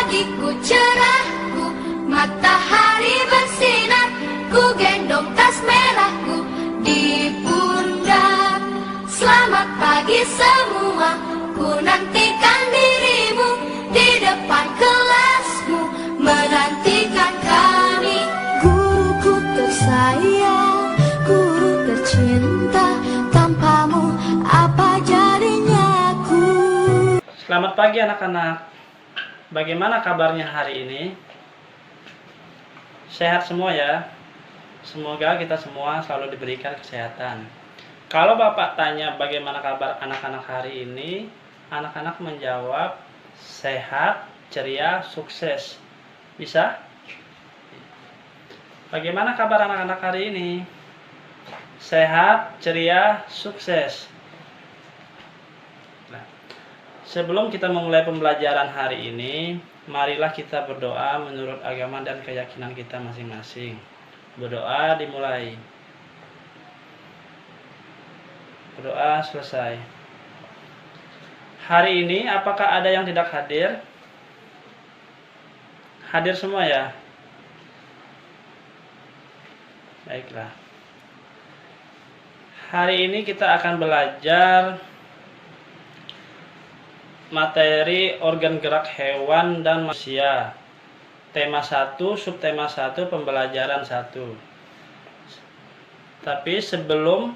pagiku cerahku, matahari bersinar, ku gendong tas merahku di pundak. Selamat pagi semua, ku nantikan dirimu di depan kelasmu, menantikan kami. Guruku tersayang, guru tercinta, tanpamu apa jadinya aku. Selamat pagi anak-anak. Bagaimana kabarnya hari ini? Sehat semua ya? Semoga kita semua selalu diberikan kesehatan. Kalau Bapak tanya bagaimana kabar anak-anak hari ini, anak-anak menjawab sehat, ceria, sukses. Bisa? Bagaimana kabar anak-anak hari ini? Sehat, ceria, sukses. Sebelum kita memulai pembelajaran hari ini, marilah kita berdoa menurut agama dan keyakinan kita masing-masing. Berdoa dimulai. Berdoa selesai. Hari ini apakah ada yang tidak hadir? Hadir semua ya? Baiklah. Hari ini kita akan belajar materi organ gerak hewan dan manusia. Tema 1, subtema 1, pembelajaran 1. Tapi sebelum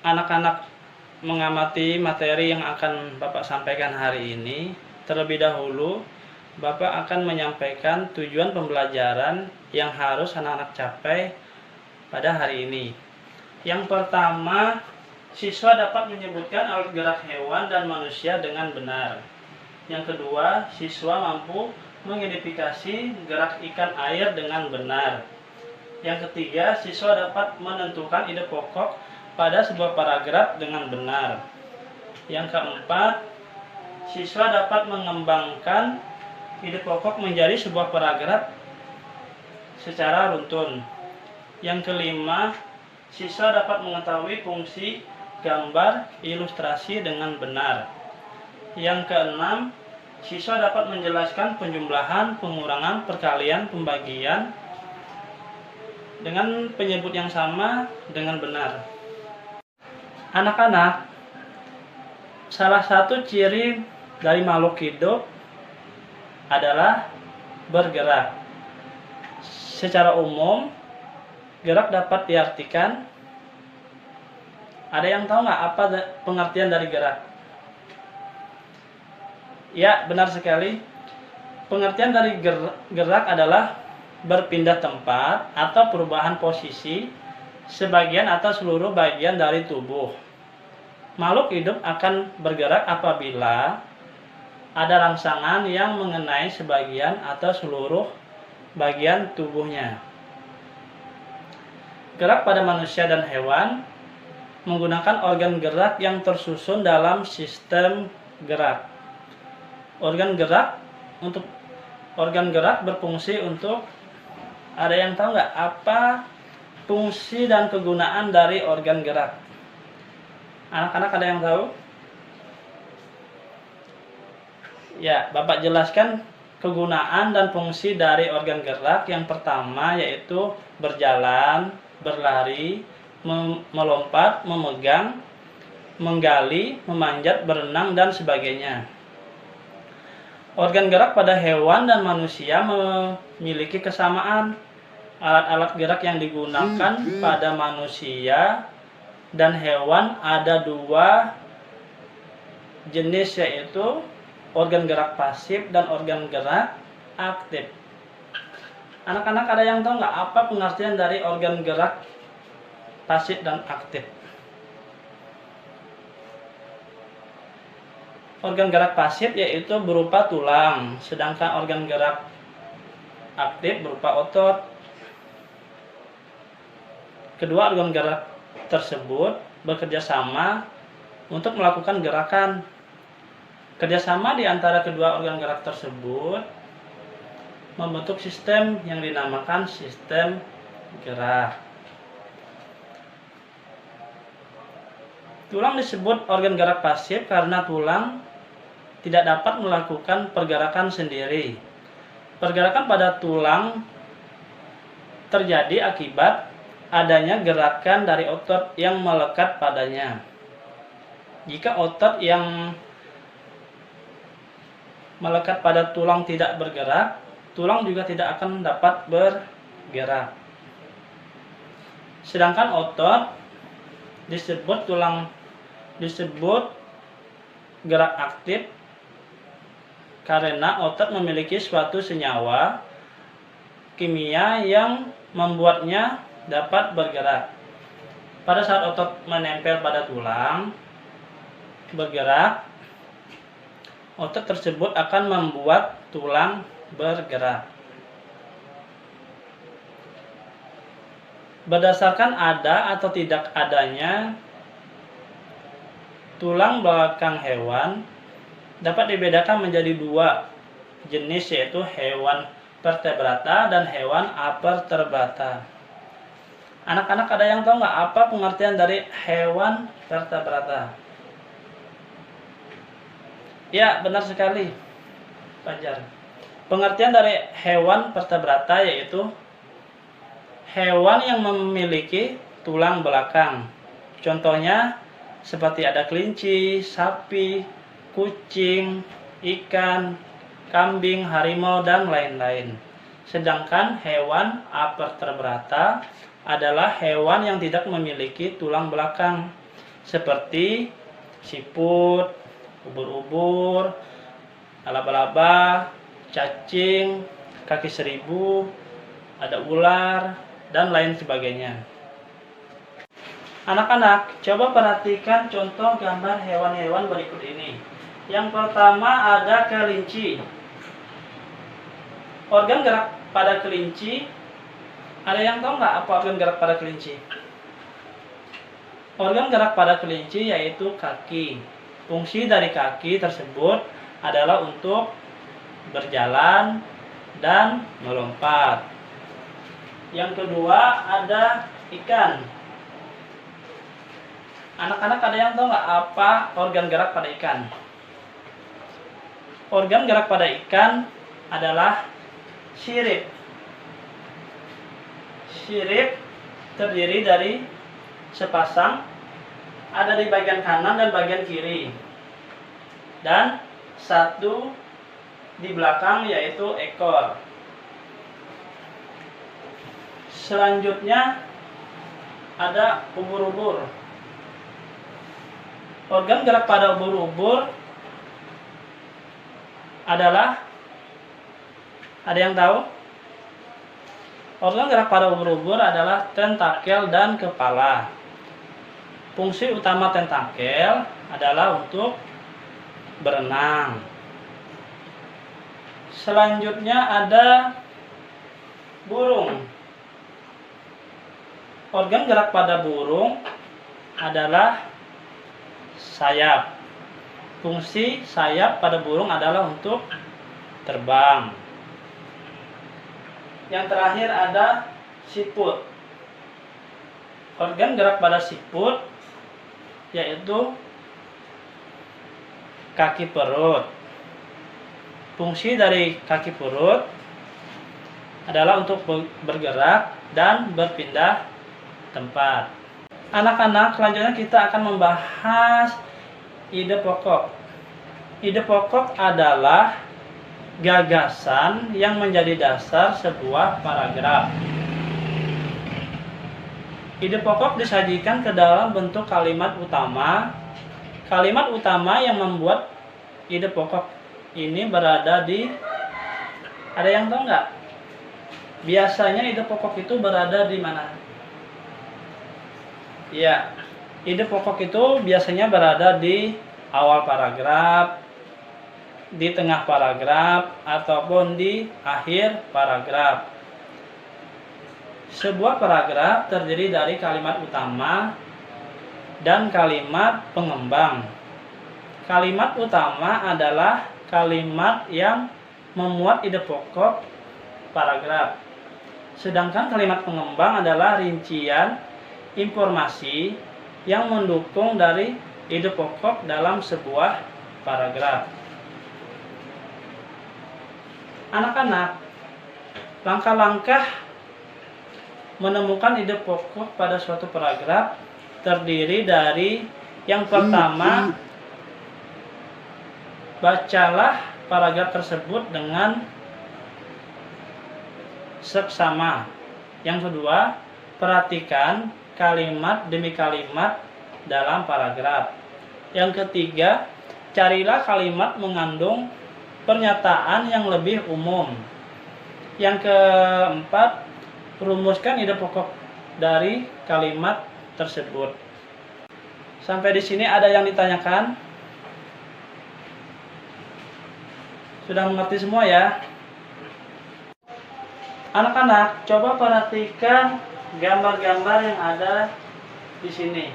anak-anak mengamati materi yang akan Bapak sampaikan hari ini, terlebih dahulu Bapak akan menyampaikan tujuan pembelajaran yang harus anak-anak capai pada hari ini. Yang pertama, siswa dapat menyebutkan alat gerak hewan dan manusia dengan benar. Yang kedua, siswa mampu mengidentifikasi gerak ikan air dengan benar. Yang ketiga, siswa dapat menentukan ide pokok pada sebuah paragraf dengan benar. Yang keempat, siswa dapat mengembangkan ide pokok menjadi sebuah paragraf secara runtun. Yang kelima, siswa dapat mengetahui fungsi gambar ilustrasi dengan benar. Yang keenam, siswa dapat menjelaskan penjumlahan, pengurangan, perkalian, pembagian dengan penyebut yang sama dengan benar. Anak-anak, salah satu ciri dari makhluk hidup adalah bergerak. Secara umum, gerak dapat diartikan. Ada yang tahu nggak apa pengertian dari gerak? Ya, benar sekali. Pengertian dari gerak adalah berpindah tempat atau perubahan posisi sebagian atau seluruh bagian dari tubuh. Makhluk hidup akan bergerak apabila ada rangsangan yang mengenai sebagian atau seluruh bagian tubuhnya. Gerak pada manusia dan hewan menggunakan organ gerak yang tersusun dalam sistem gerak. Organ gerak berfungsi untuk, ada yang tahu nggak apa fungsi dan kegunaan dari organ gerak? Anak-anak ada yang tahu? Ya, Bapak jelaskan kegunaan dan fungsi dari organ gerak. Yang pertama yaitu berjalan, berlari, melompat, memegang, menggali, memanjat, berenang, dan sebagainya. Organ gerak pada hewan dan manusia memiliki kesamaan. Alat-alat gerak yang digunakan pada manusia dan hewan ada dua jenis, yaitu organ gerak pasif dan organ gerak aktif. Anak-anak ada yang tahu nggak apa pengertian dari organ gerak pasif dan aktif? Organ gerak pasif yaitu berupa tulang, sedangkan organ gerak aktif berupa otot. Kedua organ gerak tersebut bekerja sama untuk melakukan gerakan. Kerjasama di antara kedua organ gerak tersebut membentuk sistem yang dinamakan sistem gerak. Tulang disebut organ gerak pasif karena tulang tidak dapat melakukan pergerakan sendiri. Pergerakan pada tulang terjadi akibat adanya gerakan dari otot yang melekat padanya. Jika otot yang melekat pada tulang tidak bergerak, tulang juga tidak akan dapat bergerak. Sedangkan otot disebut gerak aktif karena otot memiliki suatu senyawa kimia yang membuatnya dapat bergerak. Pada saat otot menempel pada tulang bergerak, otot tersebut akan membuat tulang bergerak. Berdasarkan ada atau tidak adanya tulang belakang hewan dapat dibedakan menjadi dua jenis, yaitu hewan vertebrata dan hewan avertebrata. Anak-anak ada yang tahu nggak apa pengertian dari hewan vertebrata? Ya, benar sekali, Fajar. Pengertian dari hewan vertebrata yaitu hewan yang memiliki tulang belakang. Contohnya seperti ada kelinci, sapi, kucing, ikan, kambing, harimau, dan lain-lain. Sedangkan hewan avertebrata adalah hewan yang tidak memiliki tulang belakang, seperti siput, ubur-ubur, laba-laba, cacing, kaki seribu, ada ular, dan lain sebagainya. Anak-anak, coba perhatikan contoh gambar hewan-hewan berikut ini. Yang pertama ada kelinci. Organ gerak pada kelinci, ada yang tahu nggak apa organ gerak pada kelinci? Organ gerak pada kelinci yaitu kaki. Fungsi dari kaki tersebut adalah untuk berjalan dan melompat. Yang kedua ada ikan. Anak-anak ada yang tahu nggak apa organ gerak pada ikan? Organ gerak pada ikan adalah sirip. Sirip terdiri dari sepasang, ada di bagian kanan dan bagian kiri, dan satu di belakang yaitu ekor. Selanjutnya ada ubur-ubur. Organ gerak pada ubur-ubur adalah, ada yang tahu? Organ gerak pada ubur-ubur adalah tentakel dan kepala. Fungsi utama tentakel adalah untuk berenang. Selanjutnya ada burung. Organ gerak pada burung adalah sayap. Fungsi sayap pada burung adalah untuk terbang. Yang terakhir ada siput. Organ gerak pada siput yaitu kaki perut. Fungsi dari kaki perut adalah untuk bergerak dan berpindah tempat. Anak-anak, selanjutnya kita akan membahas ide pokok. Ide pokok adalah gagasan yang menjadi dasar sebuah paragraf. Ide pokok disajikan ke dalam bentuk kalimat utama. Kalimat utama yang membuat ide pokok ini berada di, ada yang tahu nggak? Biasanya ide pokok itu berada di mana? Ya, ide pokok itu biasanya berada di awal paragraf, di tengah paragraf, ataupun di akhir paragraf. Sebuah paragraf terdiri dari kalimat utama dan kalimat pengembang. Kalimat utama adalah kalimat yang memuat ide pokok paragraf. Sedangkan kalimat pengembang adalah rincian informasi yang mendukung dari ide pokok dalam sebuah paragraf. Anak-anak, langkah-langkah menemukan ide pokok pada suatu paragraf terdiri dari yang pertama, bacalah paragraf tersebut dengan seksama. Yang kedua, perhatikan kalimat demi kalimat dalam paragraf. Yang ketiga, carilah kalimat mengandung pernyataan yang lebih umum. Yang keempat, rumuskan ide pokok dari kalimat tersebut. Sampai di sini ada yang ditanyakan? Sudah mengerti semua ya? Anak-anak, coba perhatikan gambar-gambar yang ada di sini.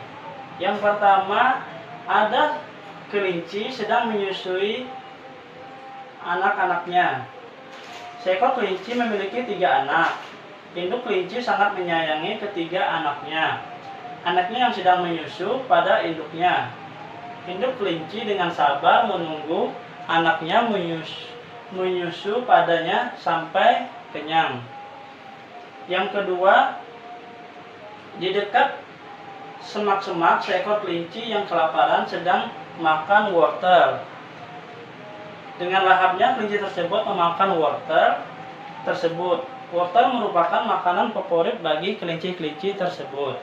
Yang pertama, ada kelinci sedang menyusui anak-anaknya. Seekor kelinci memiliki 3 anak. Induk kelinci sangat menyayangi ketiga anaknya. Anaknya yang sedang menyusu pada induknya. Induk kelinci dengan sabar menunggu anaknya menyusu padanya sampai kenyang. Yang kedua, di dekat semak-semak seekor kelinci yang kelaparan sedang makan wortel. Dengan lahapnya kelinci tersebut memakan wortel tersebut. Wortel merupakan makanan favorit bagi kelinci-kelinci tersebut.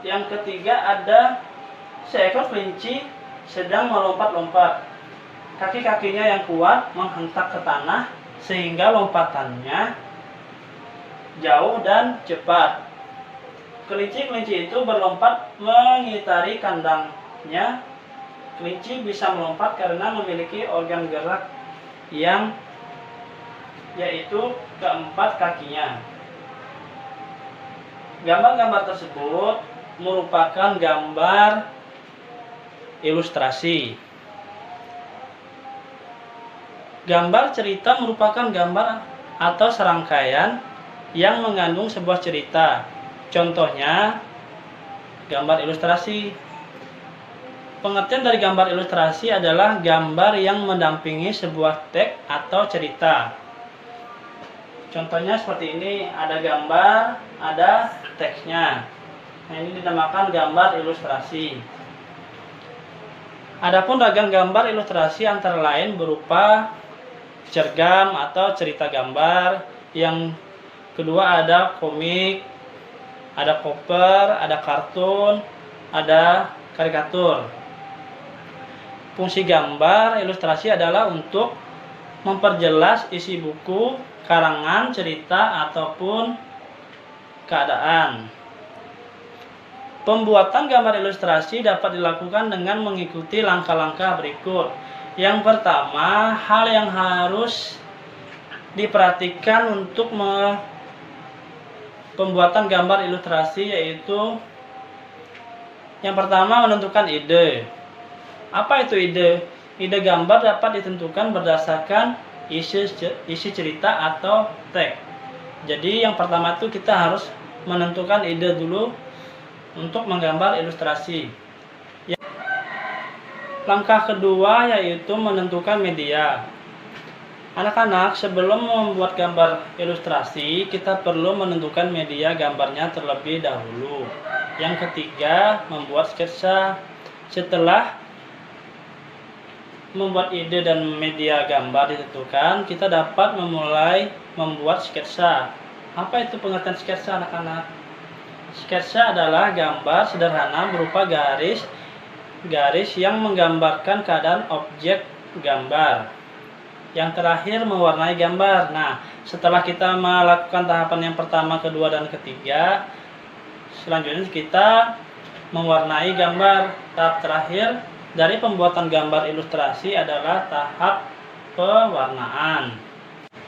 Yang ketiga, ada seekor kelinci sedang melompat-lompat. Kaki-kakinya yang kuat menghentak ke tanah sehingga lompatannya jauh dan cepat. Kelinci-kelinci itu berlompat mengitari kandangnya. Kelinci bisa melompat karena memiliki organ gerak yang yaitu keempat kakinya. Gambar-gambar tersebut merupakan gambar ilustrasi. Gambar cerita merupakan gambar atau serangkaian yang mengandung sebuah cerita. Contohnya, gambar ilustrasi. Pengertian dari gambar ilustrasi adalah gambar yang mendampingi sebuah teks atau cerita. Contohnya seperti ini, ada gambar, ada teksnya. Nah, ini dinamakan gambar ilustrasi. Adapun ragam gambar ilustrasi antara lain berupa cergam atau cerita gambar. Yang kedua ada komik, ada koper, ada kartun, ada karikatur. Fungsi gambar ilustrasi adalah untuk memperjelas isi buku, karangan, cerita, ataupun keadaan. Pembuatan gambar ilustrasi dapat dilakukan dengan mengikuti langkah-langkah berikut. Yang pertama, hal yang harus diperhatikan untuk pembuatan gambar ilustrasi yaitu yang pertama, menentukan ide. Apa itu ide? Ide gambar dapat ditentukan berdasarkan isi cerita atau teks. Jadi yang pertama itu kita harus menentukan ide dulu untuk menggambar ilustrasi. Langkah kedua yaitu menentukan media. Anak-anak, sebelum membuat gambar ilustrasi, kita perlu menentukan media gambarnya terlebih dahulu. Yang ketiga, membuat sketsa. Setelah membuat ide dan media gambar ditentukan, kita dapat memulai membuat sketsa. Apa itu pengertian sketsa, anak-anak? Sketsa adalah gambar sederhana berupa garis yang menggambarkan keadaan objek gambar. Yang terakhir, mewarnai gambar. Nah, setelah kita melakukan tahapan yang pertama, kedua, dan ketiga, selanjutnya kita mewarnai gambar. Tahap terakhir dari pembuatan gambar ilustrasi adalah tahap pewarnaan.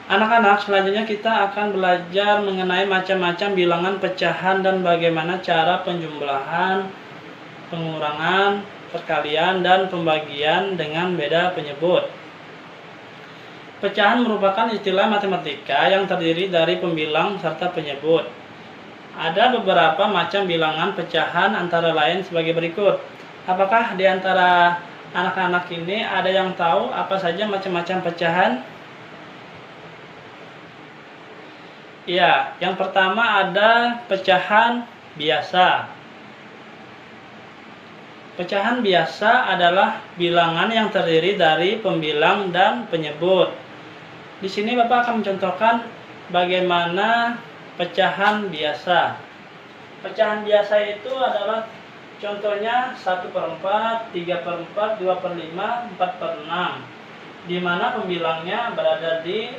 Anak-anak, selanjutnya kita akan belajar mengenai macam-macam bilangan pecahan dan bagaimana cara penjumlahan, pengurangan, perkalian, dan pembagian dengan beda penyebut. Pecahan merupakan istilah matematika yang terdiri dari pembilang serta penyebut. Ada beberapa macam bilangan pecahan antara lain sebagai berikut. Apakah di antara anak-anak ini ada yang tahu apa saja macam-macam pecahan? Ya, yang pertama ada pecahan biasa. Pecahan biasa adalah bilangan yang terdiri dari pembilang dan penyebut. Di sini Bapak akan mencontohkan bagaimana pecahan biasa. Pecahan biasa itu adalah contohnya 1/4, 3/4, 2/5, 4/6, di mana pembilangnya berada di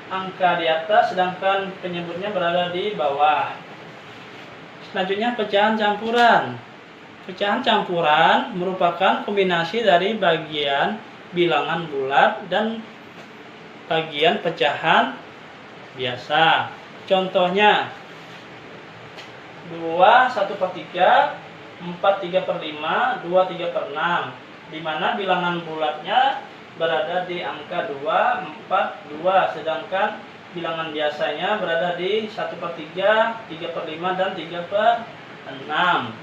angka di atas sedangkan penyebutnya berada di bawah. Selanjutnya pecahan campuran. Pecahan campuran merupakan kombinasi dari bagian bilangan bulat dan bagian pecahan biasa. Contohnya 2 1/3, 4 3/5, 2 3/6, di mana bilangan bulatnya berada di angka 2, 4, 2, sedangkan bilangan biasanya berada di 1/3, 3/5, dan 3/6.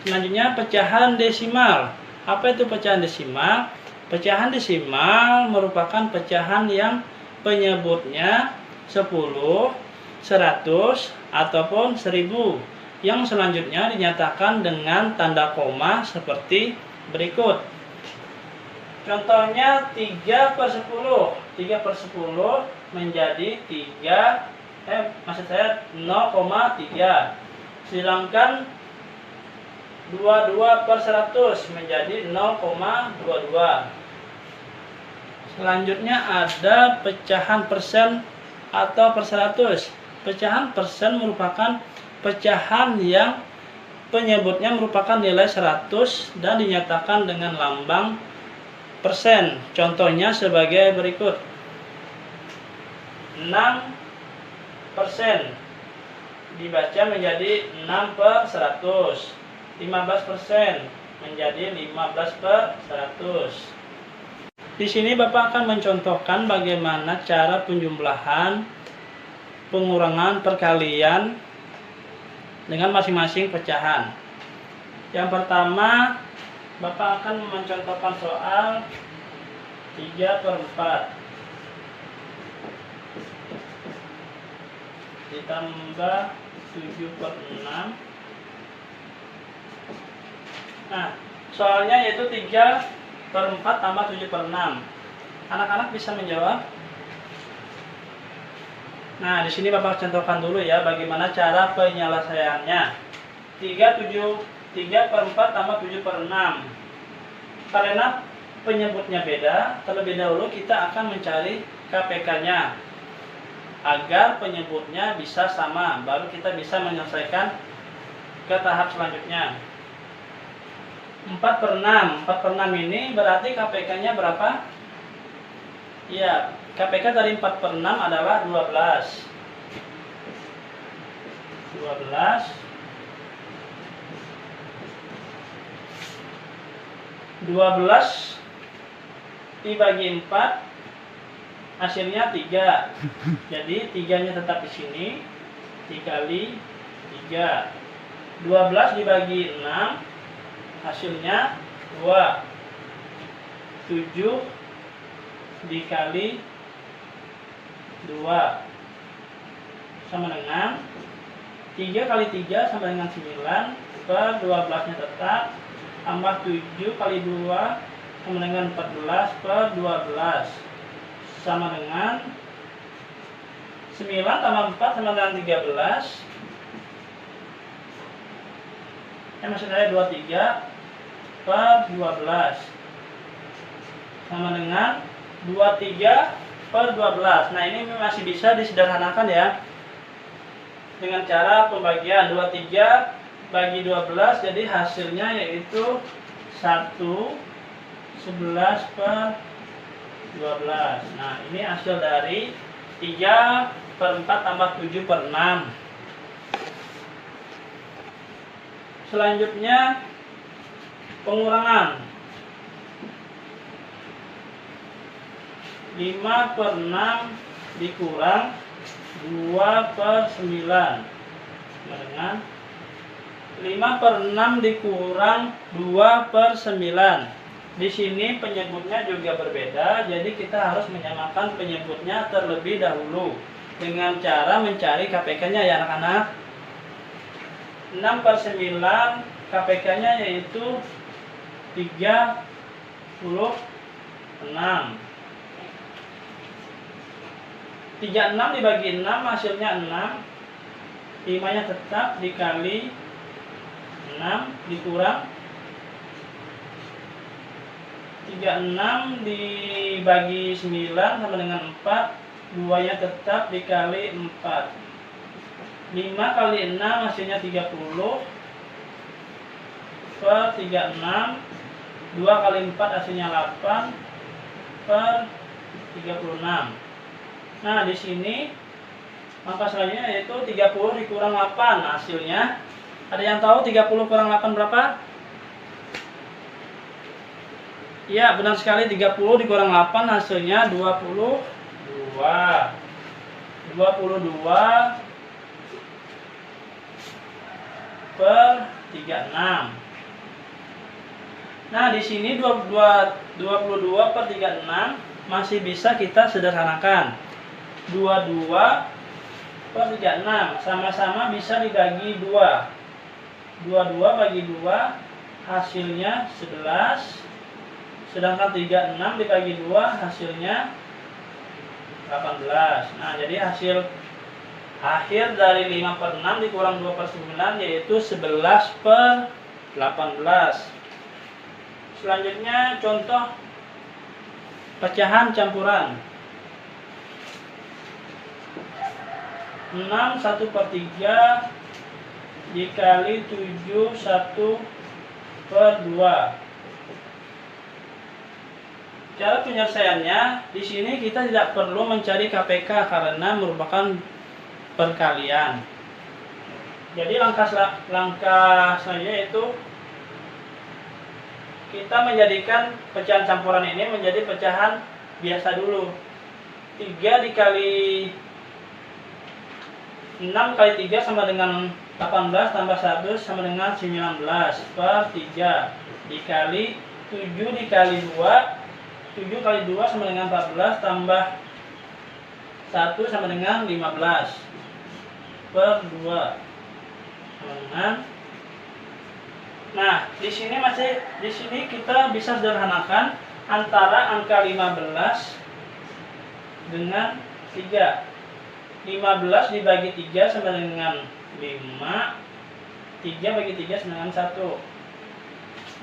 Selanjutnya pecahan desimal. Apa itu pecahan desimal? Pecahan desimal merupakan pecahan yang penyebutnya 10, 100, ataupun 1000, yang selanjutnya dinyatakan dengan tanda koma seperti berikut. Contohnya 3/10. 3/10 menjadi 0,3. Sedangkan 22/100 menjadi 0,22. Selanjutnya ada pecahan persen atau per 100. Pecahan persen merupakan pecahan yang penyebutnya merupakan nilai 100 dan dinyatakan dengan lambang persen. Contohnya sebagai berikut. 6% dibaca menjadi 6/100. 15% menjadi 15/100. Di sini Bapak akan mencontohkan bagaimana cara penjumlahan, pengurangan, perkalian dengan masing-masing pecahan. Yang pertama, Bapak akan mencontohkan soal 3/4 ditambah 7/6. Nah, soalnya yaitu 3/4 tambah 7/6. Anak-anak bisa menjawab? Nah, di sini Bapak contohkan dulu ya bagaimana cara penyelesaiannya. 3/4 tambah 7/6. Karena penyebutnya beda, terlebih dahulu kita akan mencari KPK-nya agar penyebutnya bisa sama, baru kita bisa menyelesaikan ke tahap selanjutnya. 4/6. 4/6 ini berarti KPK-nya berapa? Ya, KPK dari 4/6 adalah 12. 12 dibagi 4 hasilnya 3. Jadi 3-nya tetap di sini. Dikali 3. 12 dibagi 6 hasilnya 2. 7 dikali 2 sama dengan 3 kali 3 sama dengan 9 per 12 nya tetap, tambah 7 kali 2 sama dengan 14 per 12 sama dengan 9 tambah 4 sama dengan 13. Maksud saya 23 per 12 sama dengan 23 per 12. Nah, ini masih bisa disederhanakan ya dengan cara pembagian 23 bagi 12, jadi hasilnya yaitu 1/11 per 12. Nah, ini hasil dari 3/4 tambah 7/6. Selanjutnya pengurangan. 5/6 dikurang 2/9 sama dengan 5/6 dikurang 2/9. Di sini penyebutnya juga berbeda, jadi kita harus menyamakan penyebutnya terlebih dahulu. dengan cara mencari KPK-nya ya anak-anak. 6 per 9 KPK-nya yaitu 36. 36 dibagi 6 hasilnya 6. 5-nya tetap dikali 6 dikurang 36 dibagi 9 sama dengan 4. 2-nya tetap dikali 4. 5 kali 6 hasilnya 30 per 36. 2 kali 4 hasilnya 8 per 36. Nah, di sini angka selanjutnya yaitu 30 dikurang 8. Hasilnya, ada yang tahu 30 kurang 8 berapa? Ya, benar sekali, 30 dikurang 8 hasilnya 22. 22 per 36. Nah, di sini 22 per 36 masih bisa kita sederhanakan. 22 per 36 sama-sama bisa dibagi 2. 22 bagi 2 hasilnya 11. Sedangkan 36 dibagi 2 hasilnya 18. Nah, jadi hasil akhir dari 5 per 6 dikurang 2 per 9 yaitu 11 per 18. Selanjutnya contoh pecahan campuran. 6 1 per 3 dikali 7 1 per 2. Cara penyelesaiannya, di sini kita tidak perlu mencari KPK karena merupakan perkalian. Jadi langkah selanjutnya yaitu kita menjadikan pecahan campuran ini menjadi pecahan biasa dulu. 3 dikali 6 kali 3 sama dengan 18 tambah 1 sama dengan 19 per 3 dikali 7 dikali 2. 7 kali 2 sama dengan 14 tambah 1 sama dengan 15 per 2 sama dengan. Nah, di sini kita bisa sederhanakan antara angka 15 dengan 3. 15 dibagi 3 sama dengan 5. 3 bagi 3 sama dengan 1.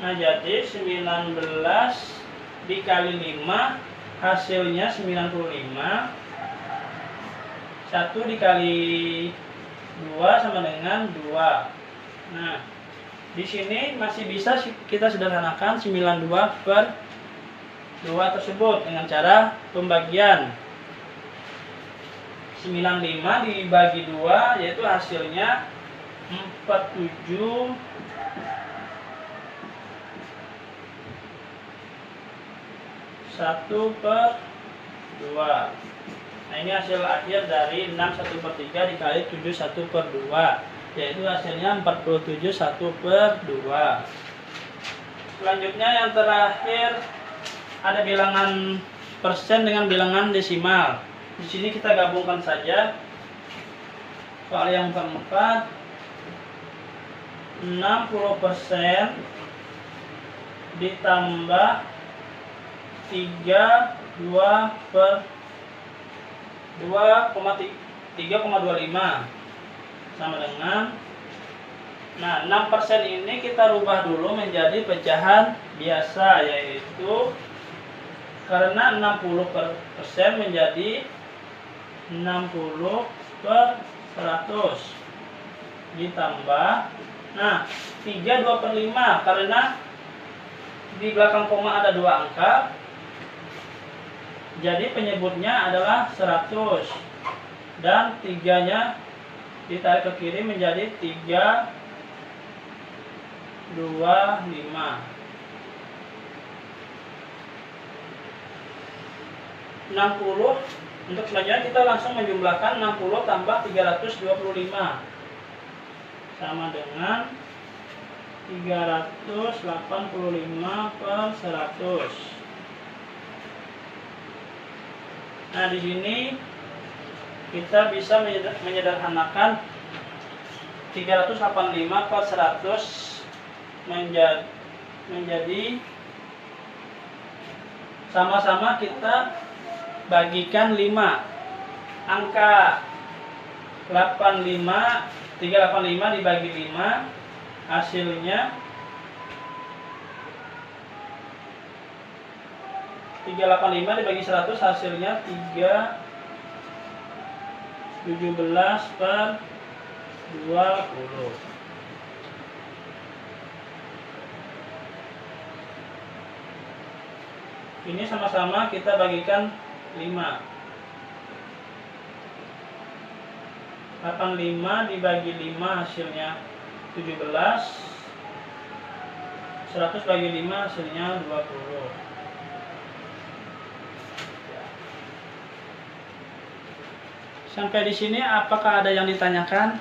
Nah, jadi 19 dikali 5 hasilnya 95. 1 dikali 2 sama dengan 2. Nah, di sini masih bisa kita sederhanakan 92 per 2 tersebut dengan cara pembagian. 95 dibagi 2 yaitu hasilnya 47 1 per 2. Nah, ini hasil akhir dari 6 1 per 3 dikali 7 1 per 2 yaitu hasilnya 47 1 per 2. Selanjutnya yang terakhir ada bilangan persen dengan bilangan desimal. Di sini kita gabungkan saja. Soal yang keempat, 60% ditambah 3,25 sama dengan. Nah, 6% ini kita rubah dulu menjadi pecahan biasa, yaitu karena 60% menjadi 60 per 100 ditambah, nah 3 2 per 5 karena di belakang koma ada 2 angka, jadi penyebutnya adalah 100 dan 3-nya ditarik ke kiri menjadi 325. 60. Untuk selanjutnya kita langsung menjumlahkan 60 tambah 325 sama dengan 385 per 100. Nah, di sini kita bisa menyederhanakan 385 per 100 menjadi sama-sama kita bagikan 5. Angka 385 dibagi 5 hasilnya 385 dibagi 100 hasilnya 317 per 20. Ini sama-sama kita bagikan 5. 85 dibagi 5 hasilnya 17. 100 bagi 5 hasilnya 20. Sampai di sini apakah ada yang ditanyakan?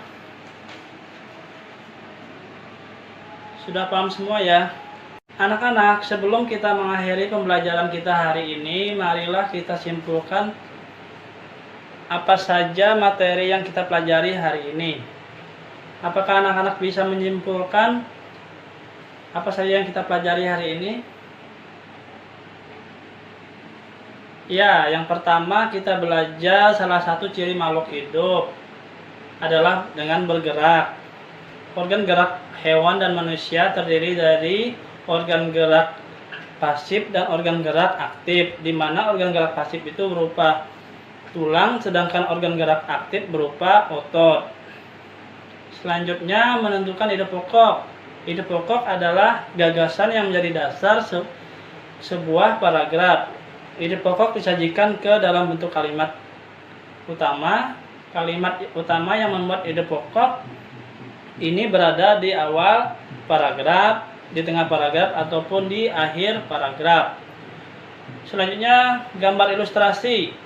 Sudah paham semua ya? Anak-anak, sebelum kita mengakhiri pembelajaran kita hari ini, marilah kita simpulkan apa saja materi yang kita pelajari hari ini. Apakah anak-anak bisa menyimpulkan apa saja yang kita pelajari hari ini? Ya, yang pertama kita belajar salah satu ciri makhluk hidup adalah dengan bergerak. Organ gerak hewan dan manusia terdiri dari organ gerak pasif dan organ gerak aktif, di mana organ gerak pasif itu berupa tulang, sedangkan organ gerak aktif berupa otot. Selanjutnya menentukan ide pokok. Ide pokok adalah gagasan yang menjadi dasar sebuah paragraf. Ide pokok disajikan ke dalam bentuk kalimat utama. Kalimat utama yang membuat ide pokok ini berada di awal paragraf, di tengah paragraf, ataupun di akhir paragraf. Selanjutnya, gambar ilustrasi.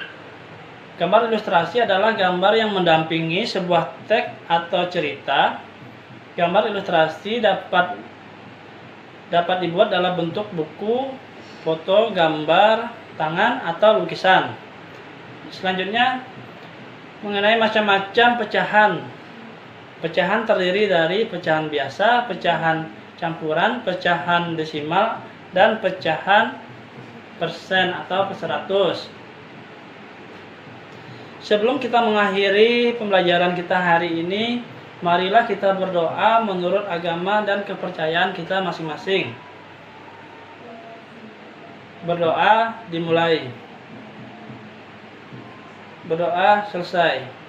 Gambar ilustrasi adalah gambar yang mendampingi sebuah teks atau cerita. Gambar ilustrasi dapat dibuat dalam bentuk buku, foto, gambar, tangan, atau lukisan. Selanjutnya, mengenai macam-macam pecahan. Pecahan terdiri dari pecahan biasa, pecahan campuran, pecahan desimal, dan pecahan persen atau per 100. Sebelum kita mengakhiri pembelajaran kita hari ini, marilah kita berdoa menurut agama dan kepercayaan kita masing-masing. Berdoa dimulai. Berdoa selesai.